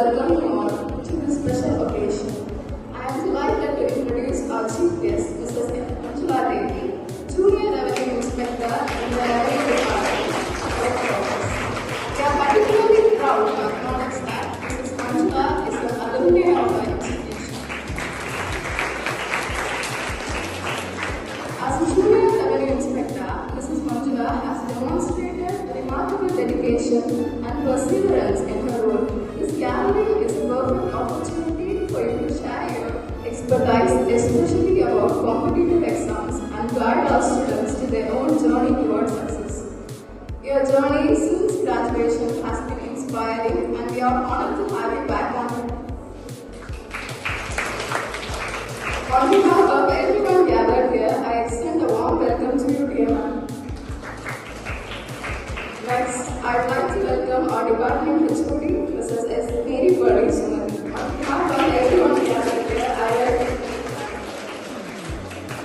welcome you all to this special occasion. I am delighted to introduce our chief guest, Mrs. Manjula Devi, Junior Revenue Inspector in the Revenue Department of Office. We are particularly proud to acknowledge that Mrs. Manjula is the alumni of our institution. As a Junior Revenue Inspector, Mrs. Manjula has demonstrated remarkable dedication and perseverance in her role. This gathering is a perfect opportunity for you to share your expertise, especially about competitive exams, and guide our students to their own journey towards success. Your journey since graduation has been inspiring, and we are honored to have you back on it. On behalf of everyone gathered here, I extend a warm welcome to you, dear ma'am. Next, I'd like to welcome our department HOD, Mrs. S. Mary Purdy Sumati. On behalf of everyone gathered here, I welcome.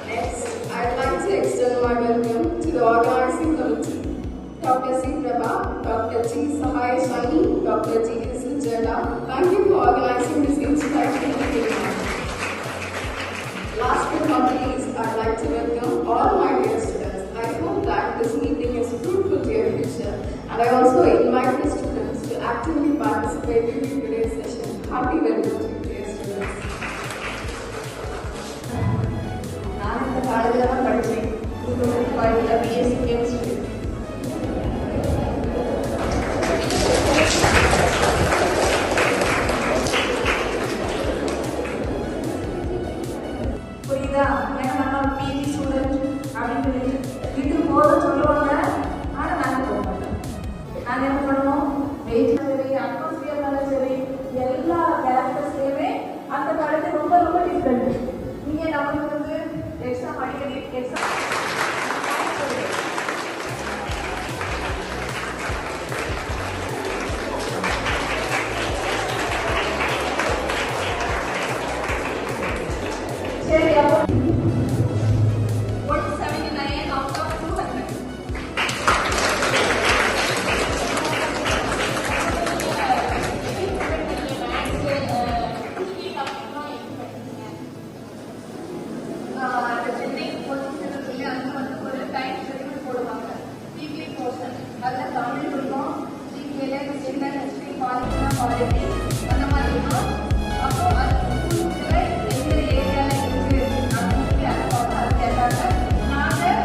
Next, I'd like to extend my welcome to the organizing committee, Dr. C. Prabha, Dr. G. Sahai Shani, Dr. G. Isl Jada. Thank you for organizing this inspirational event. Last but not least, I'd like to welcome all my dear students. I hope that this meeting is fruitful to your future, and I also invite the students to actively participate in today's session. Happy welcome to you, dear students. நான் இந்த காலேஜில் தான் படித்தேன். BSc Chemistry. புரியுதா? ஏன்னா நம்ம PG student அப்படின்னு இது போத சொல்லுவாங்க, ஆனால் நாங்கள் போக மாட்டோம். நாங்கள் என்ன பண்ணுவோம், வெயிட் சரி, அட்மாஸ்பியர்னாலும் சரி, எல்லா கேரக்டர்ஸ்லேயுமே அந்த காலேஜ் ரொம்ப ரொம்ப டிஃப்ரெண்ட். நீங்கள் நம்மளுக்கு வந்து எக்ஸாம் அடிக்கடி எக்ஸாம் சரி அப்போ 179 out of 200. அதில் தமிழ் இருக்கும், ஜிகேல என்ன ஹிஸ்ட்ரி பாலிட்டி அந்த மாதிரி இருக்கும். அப்போ அது ஸ்கூலுக்குள்ள எந்த ஏரியாவில் இருக்குது அப்படின்னு அது கேட்டாங்க. நாங்கள்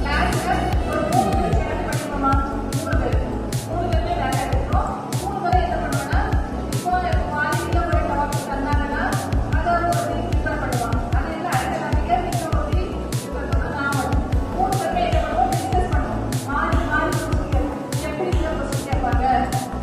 கிளாஸில் ஒரு 3 பேர் சேர்ந்து படிப்போமா, 3 பேருமே வேலை எடுக்கிறோம். 3 பேரும் என்ன பண்ணுவோம்னா, இப்போ பாலிட்டியில் ஒரு டாபிக் தந்தாங்கன்னா அதை ஒரு ப்ரிப்பேர் பண்ணுவாங்க. அது என்ன அடுத்த டாபிக்கை நீங்கள் ஒரு ப்ரிப்பேர் பண்ண நான் 3 பேருமே என்ன பண்ணுவோம், டிஸ்கஸ் பண்ணுவோம். மாறி எப்படி கொஸ்டின் கேட்பாங்க.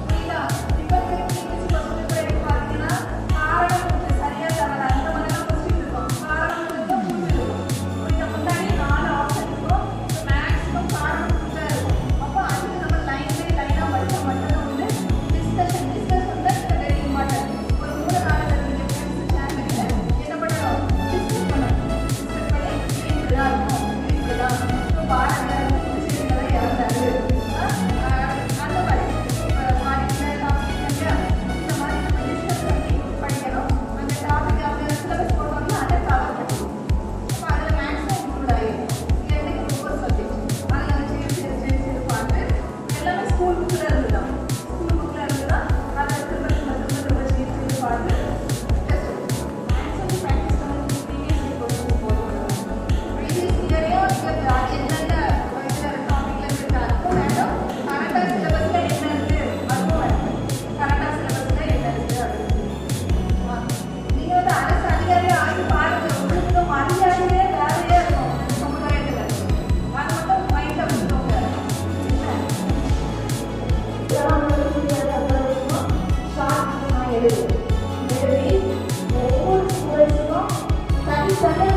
புரியுதா? இப்போ கொஸ்டின் எடுத்து பார்த்தீங்கன்னா காரணம் சரியா தரல, அந்த மாதிரிலாம் கொஸ்டின் இருக்கும். காரணம் புரிஞ்சிருக்கும். புரியுதா? முன்னாடி 4 ஆப்ஷன் இருக்கும், மேக்ஸிமம் காரணம் இருக்கும். அப்போ அதுக்கு நம்ம லைனாக படித்தா மட்டும்தான் வந்து டிஸ்கஷன் தான் வெரி இம்பார்ட்டன்ட். ஒரு 3-4 நீங்கள் ஃப்ரெண்ட்ஸ் ஷேர் பண்ணி என்ன பண்ணணும், டிஸ்கஸ் பண்ணணும். டிஸ்கஸ் பண்ணி இப்படிதான் இருக்கும், இப்படிதான் இப்போ பாடங்கள் பிடிச்சிருந்ததை இறந்தாரு அந்த மாதிரி மாறிக்கிற டாபிக் இல்லையா, இந்த மாதிரி டிஸ்கஸ் பண்ணி படிக்கணும். அந்த டாபிக் அவங்க சிலபஸ் போடுவாங்க, அதை கவர் பண்ணணும். அப்போ அதில் மேக்ஸிமம் இன்க்ளூட் ஆகிடும். எனக்கு ஒவ்வொரு சப்ஜெக்ட் அதில் செய்து பார்த்து எல்லாமே ஸ்கூல் புக்கில் இருந்து தான் அதை திரும்ப செய்து பார்த்து மேக்ஸிமம் ப்ராக்டிஸ் பண்ணி ப்ரீவியஸ் இயர் கொஸ்டின் போடுவாங்க. ப்ரீவியஸ் இயரையும் நீங்கள் எந்தெந்த டாபிக்ல இருக்கு அதுவும் வேணும். கரெக்டாக சிலபஸில் என்ன இருக்குது அதுவும் வேணும். கரெக்டாக சிலபஸில் என்ன இருக்குது அப்படின்னு நீங்கள் வந்து அரசு அதிகாரியாக ஆகி பாருங்க. உங்களுக்கு மரியாதையே வேறையே இருக்கும் சமுதாயத்தில். அது மட்டும் மைண்டில் வச்சுக்கோங்க. இதெல்லாம் ஷார்ட் நான் எழுதி ஒவ்வொரு ஸ்டூடெண்ட்ஸுக்கும் தனித்தனி